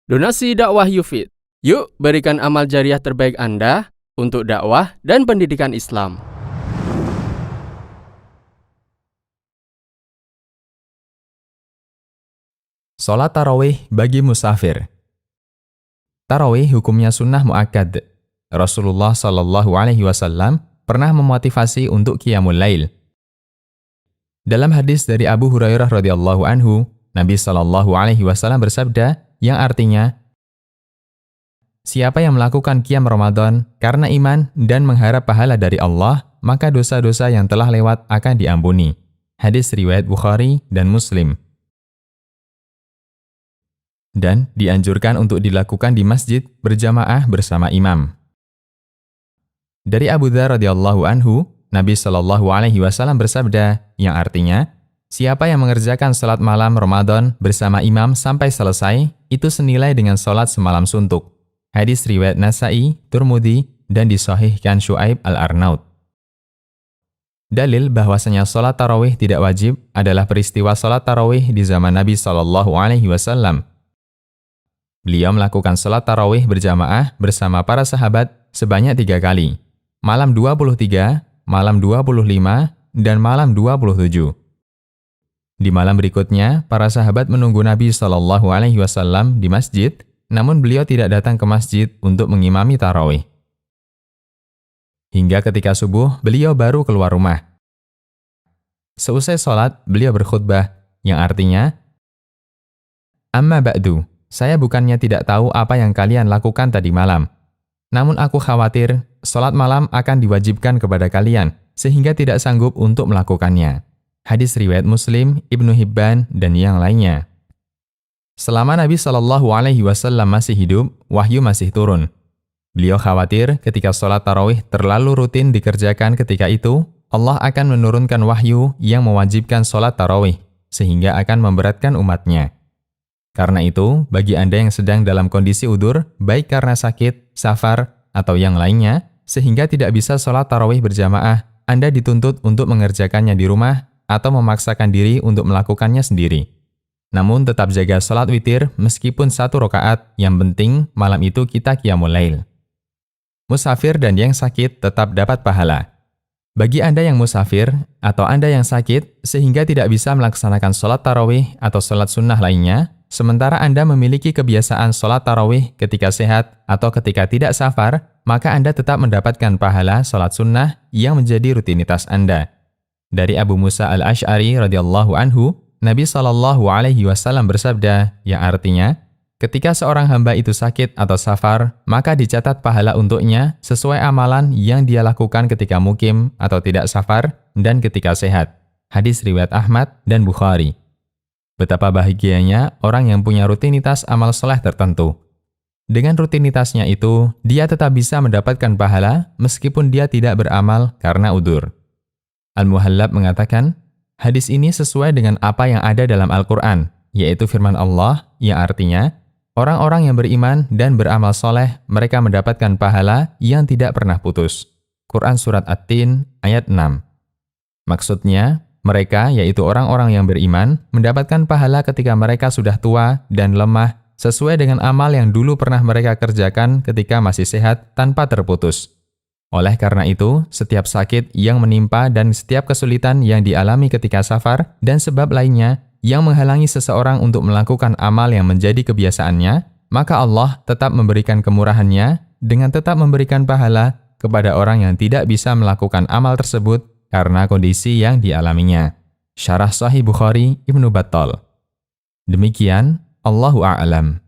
Donasi dakwah Yufid. Yuk berikan amal jariah terbaik Anda untuk dakwah dan pendidikan Islam. Salat tarawih bagi musafir. Tarawih hukumnya sunnah muakkad. Rasulullah Shallallahu Alaihi Wasallam pernah memotivasi untuk qiyamul lail. Dalam hadis dari Abu Hurairah radhiyallahu anhu, Nabi Shallallahu Alaihi Wasallam bersabda, yang artinya, siapa yang melakukan qiyam Ramadan karena iman dan mengharap pahala dari Allah, maka dosa-dosa yang telah lewat akan diampuni. Hadis riwayat Bukhari dan Muslim. Dan dianjurkan untuk dilakukan di masjid berjamaah bersama imam. Dari Abu Dzar radhiyallahu anhu, Nabi Shallallahu Alaihi Wasallam bersabda, yang artinya, siapa yang mengerjakan salat malam Ramadan bersama imam sampai selesai, itu senilai dengan salat semalam suntuk. Hadis riwayat Nasa'i, Tirmidzi, dan disahihkan Syu'aib al-Arnaud. Dalil bahwasanya salat tarawih tidak wajib adalah peristiwa salat tarawih di zaman Nabi Shallallahu Alaihi Wasallam. Beliau melakukan salat tarawih berjamaah bersama para sahabat sebanyak 3 kali, malam 23, malam 25, dan malam 27. Di malam berikutnya, para sahabat menunggu Nabi Shallallahu Alaihi Wasallam di masjid, namun beliau tidak datang ke masjid untuk mengimami tarawih. Hingga ketika subuh, beliau baru keluar rumah. Seusai sholat, beliau berkhutbah, yang artinya, Amma ba'du, saya bukannya tidak tahu apa yang kalian lakukan tadi malam. Namun aku khawatir, sholat malam akan diwajibkan kepada kalian, sehingga tidak sanggup untuk melakukannya. Hadis riwayat Muslim, Ibnu Hibban, dan yang lainnya. Selama Nabi Shallallahu Alaihi Wasallam masih hidup, wahyu masih turun. Beliau khawatir ketika sholat tarawih terlalu rutin dikerjakan ketika itu, Allah akan menurunkan wahyu yang mewajibkan sholat tarawih, sehingga akan memberatkan umatnya. Karena itu, bagi Anda yang sedang dalam kondisi udzur, baik karena sakit, safar, atau yang lainnya, sehingga tidak bisa sholat tarawih berjamaah, Anda dituntut untuk mengerjakannya di rumah atau memaksakan diri untuk melakukannya sendiri. Namun tetap jaga sholat witir meskipun 1 rakaat, yang penting malam itu kita qiyamul lail. Musafir dan yang sakit tetap dapat pahala. Bagi Anda yang musafir atau Anda yang sakit sehingga tidak bisa melaksanakan sholat tarawih atau sholat sunnah lainnya, sementara Anda memiliki kebiasaan sholat tarawih ketika sehat atau ketika tidak safar, maka Anda tetap mendapatkan pahala sholat sunnah yang menjadi rutinitas Anda. Dari Abu Musa al-Ash'ari radhiyallahu anhu, Nabi Shallallahu Alaihi Wasallam bersabda, yang artinya, ketika seorang hamba itu sakit atau safar, maka dicatat pahala untuknya sesuai amalan yang dia lakukan ketika mukim atau tidak safar dan ketika sehat. Hadis riwayat Ahmad dan Bukhari. Betapa bahagianya orang yang punya rutinitas amal soleh tertentu. Dengan rutinitasnya itu, dia tetap bisa mendapatkan pahala meskipun dia tidak beramal karena udzur. Al-Muhallab mengatakan, hadis ini sesuai dengan apa yang ada dalam Al-Quran, yaitu firman Allah yang artinya, orang-orang yang beriman dan beramal soleh, mereka mendapatkan pahala yang tidak pernah putus. Quran Surat At-Tin ayat 6. Maksudnya, mereka, yaitu orang-orang yang beriman, mendapatkan pahala ketika mereka sudah tua dan lemah, sesuai dengan amal yang dulu pernah mereka kerjakan ketika masih sehat tanpa terputus. Oleh karena itu, setiap sakit yang menimpa dan setiap kesulitan yang dialami ketika safar dan sebab lainnya yang menghalangi seseorang untuk melakukan amal yang menjadi kebiasaannya, maka Allah tetap memberikan kemurahannya dengan tetap memberikan pahala kepada orang yang tidak bisa melakukan amal tersebut karena kondisi yang dialaminya. Syarah Sahih Bukhari Ibnu Battal. Demikian, Allahu a'lam.